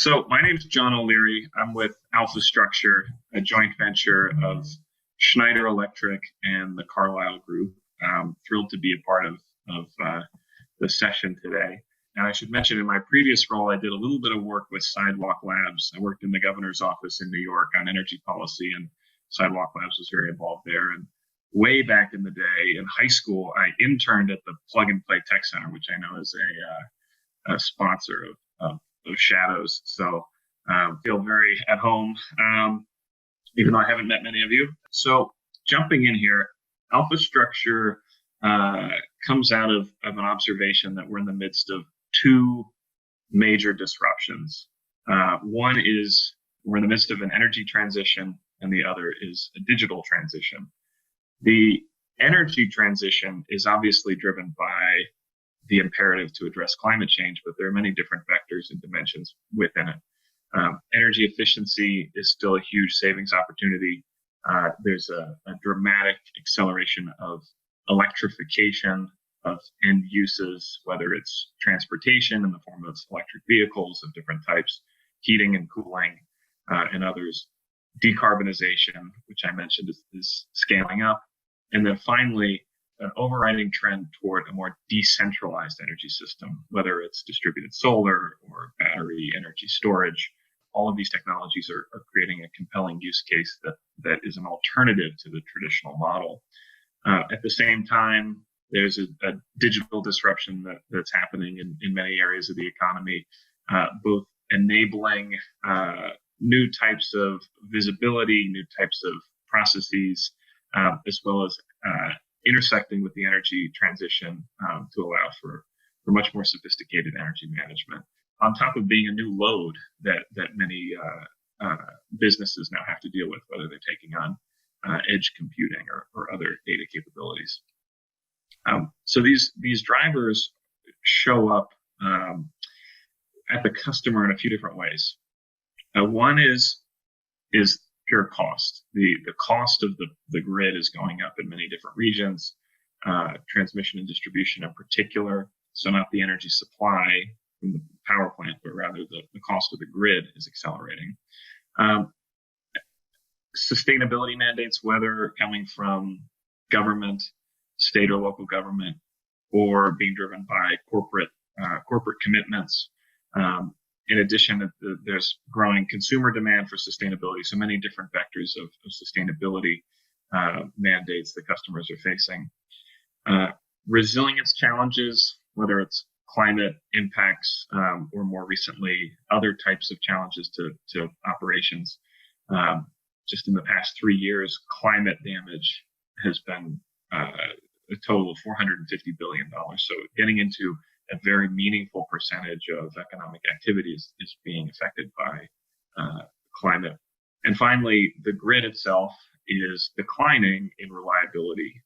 So my name is John O'Leary. I'm with AlphaStruxure, a joint venture of Schneider Electric and the Carlyle Group. I'm thrilled to be a part of the session today. And I should mention, in my previous role, I did a little bit of work with Sidewalk Labs. I worked in the governor's office in New York on energy policy, and Sidewalk Labs was very involved there. And way back in the day, in high school, I interned at the Plug and Play Tech Center, which I know is a sponsor of Shadows. So feel very at home, even though I haven't met many of you. So jumping in here, AlphaStruxure comes out of an observation that we're in the midst of two major disruptions. One is we're in the midst of an energy transition, and the other is a digital transition. The energy transition is obviously driven by the imperative to address climate change, but there are many different vectors and dimensions within it. Energy efficiency is still a huge savings opportunity. There's a dramatic acceleration of electrification of end uses, whether it's transportation in the form of electric vehicles of different types, heating and cooling, and others. Decarbonization, which I mentioned, is scaling up. And then finally, an overriding trend toward a more decentralized energy system, whether it's distributed solar or battery energy storage. All of these technologies are creating a compelling use case that is an alternative to the traditional model. At the same time, there's a digital disruption that's happening in many areas of the economy, both enabling new types of visibility, new types of processes, as well as intersecting with the energy transition to allow for much more sophisticated energy management, on top of being a new load that many businesses now have to deal with, whether they're taking on edge computing or other data capabilities. So these drivers show up at the customer in a few different ways. One is pure cost. The cost of the grid is going up in many different regions, transmission and distribution in particular. So not the energy supply from the power plant, but rather the cost of the grid is accelerating. Sustainability mandates, whether coming from government, state or local government, or being driven by corporate commitments. In addition, there's growing consumer demand for sustainability, so many different vectors of sustainability mandates that customers are facing. Resilience challenges, whether it's climate impacts or more recently other types of challenges to operations. Just in the past 3 years, climate damage has been a total of $450 billion. So getting into a very meaningful percentage of economic activity is being affected by climate. And finally, the grid itself is declining in reliability.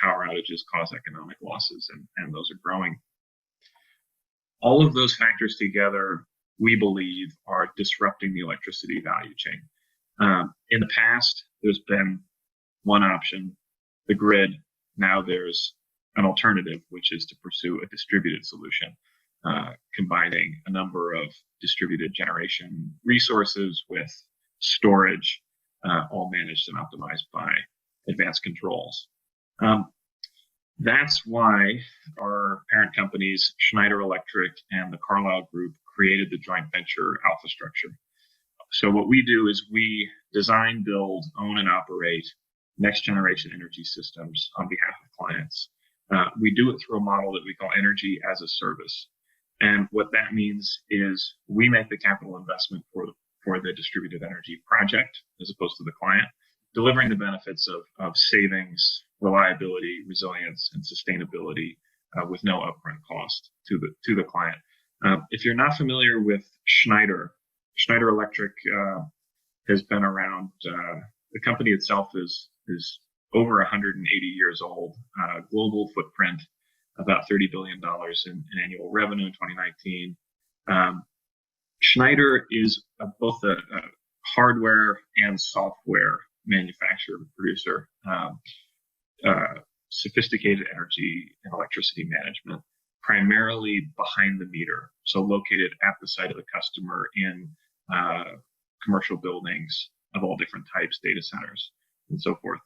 Power outages cause economic losses, and those are growing. All of those factors together, we believe, are disrupting the electricity value chain. In the past, there's been one option, the grid. Now there's an alternative, which is to pursue a distributed solution, combining a number of distributed generation resources with storage, all managed and optimized by advanced controls. That's why our parent companies, Schneider Electric and the Carlyle Group, created the joint venture AlphaStruxure. So what we do is we design, build, own, and operate next generation energy systems on behalf of clients. We do it through a model that we call energy as a service. And what that means is we make the capital investment for the distributed energy project as opposed to the client, delivering the benefits of savings, reliability, resilience, and sustainability with no upfront cost to the client. If you're not familiar with Schneider Electric has been around. The company itself is over 180 years old, global footprint, about $30 billion in annual revenue in 2019. Schneider is both a hardware and software manufacturer, producer, sophisticated energy and electricity management primarily behind the meter, so located at the site of the customer in commercial buildings of all different types, data centers, and so forth.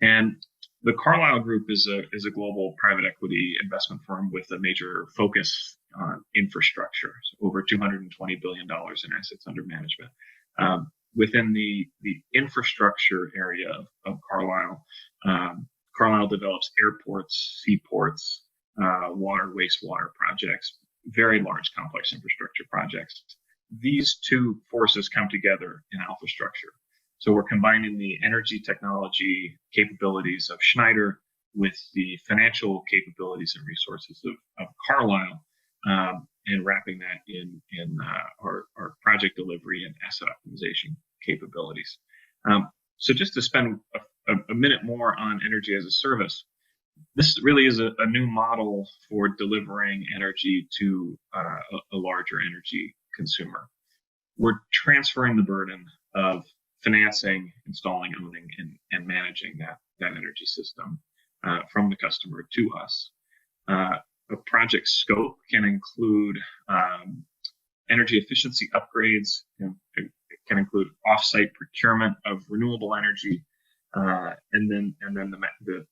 And the Carlyle Group is a global private equity investment firm with a major focus on infrastructure, so over $220 billion in assets under management. Within the infrastructure area of Carlyle, Carlyle develops airports, seaports, water, wastewater projects, very large, complex infrastructure projects. These two forces come together in AlphaStruxure. So we're combining the energy technology capabilities of Schneider with the financial capabilities and resources of Carlyle, and wrapping that in our project delivery and asset optimization capabilities. So just to spend a minute more on energy as a service, this really is a new model for delivering energy to a larger energy consumer. We're transferring the burden of financing, installing, owning, and managing that energy system from the customer to us. A project scope can include energy efficiency upgrades. It can include off-site procurement of renewable energy, and then the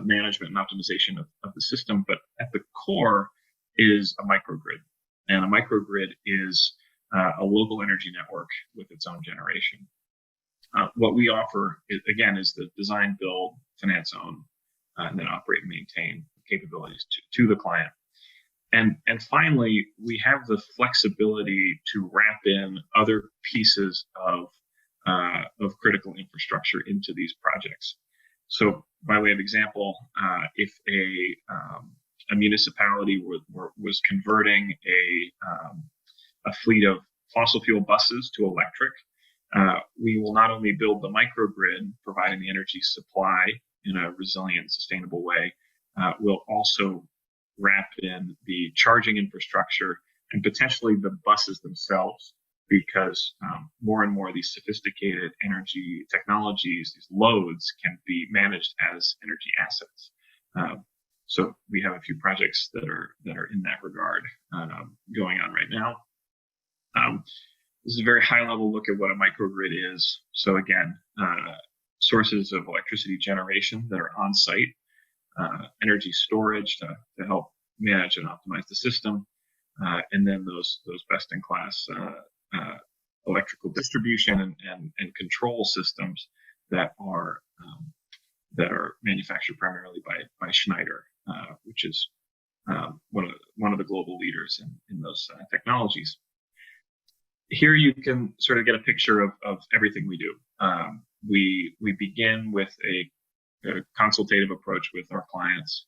management and optimization of the system. But at the core is a microgrid, and a microgrid is a local energy network with its own generation. What we offer, is the design, build, finance, own, and then operate and maintain capabilities to the client. And finally, we have the flexibility to wrap in other pieces of critical infrastructure into these projects. So, by way of example, if a municipality was converting a fleet of fossil fuel buses to electric, we will not only build the microgrid, providing the energy supply in a resilient, sustainable way, we'll also wrap in the charging infrastructure and potentially the buses themselves, because more and more of these sophisticated energy technologies, these loads, can be managed as energy assets. So we have a few projects that are in that regard going on right now. This is a very high-level look at what a microgrid is. So again, sources of electricity generation that are on site, energy storage to help manage and optimize the system, and then those best-in-class electrical distribution and control systems that are manufactured primarily by Schneider, which is one of the global leaders in those technologies. Here you can sort of get a picture of everything we do. We begin with a consultative approach with our clients,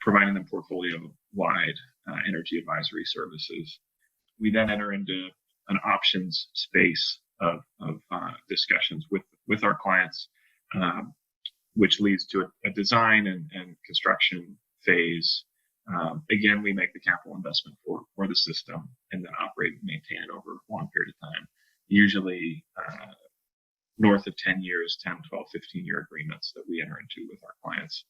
providing them portfolio-wide energy advisory services. We then enter into an options space of discussions with our clients, which leads to a design and construction phase. Again, we make the capital investment for the system and then operate and maintain it over a long period of time, usually north of 10 years, 10, 12, 15-year agreements that we enter into with our clients.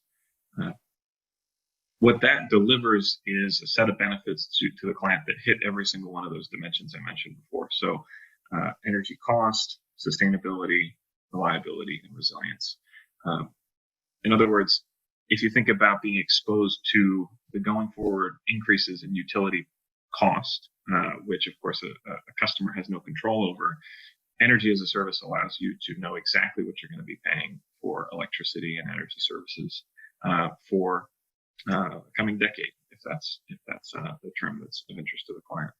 What that delivers is a set of benefits to the client that hit every single one of those dimensions I mentioned before. So energy cost, sustainability, reliability, and resilience. In other words, if you think about being exposed to the going forward increases in utility cost, which of course a customer has no control over, energy as a service allows you to know exactly what you're going to be paying for electricity and energy services for coming decade, if that's the term that's of interest to the client.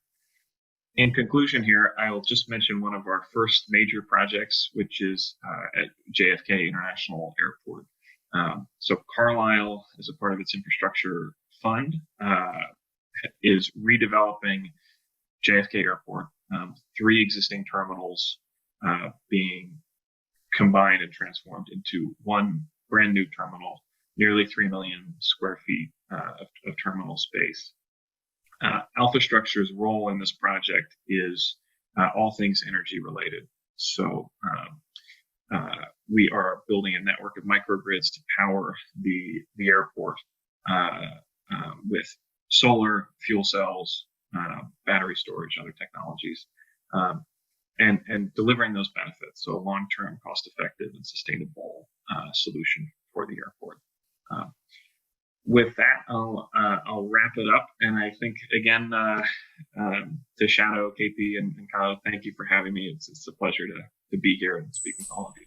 In conclusion here, I'll just mention one of our first major projects, which is at JFK International Airport. So Carlyle, as a part of its infrastructure fund, is redeveloping JFK Airport, 3 existing terminals being combined and transformed into one brand new terminal, nearly 3 million square feet of terminal space. AlphaStruxure's role in this project is all things energy related. So we are building a network of microgrids to power the airport with solar, fuel cells, battery storage, other technologies, and delivering those benefits. So a long-term, cost-effective, and sustainable solution for the airport. With that, I'll wrap it up. And I think, again, to Shadow, KP, and Kyle, thank you for having me. It's a pleasure to be here and speak with all of you.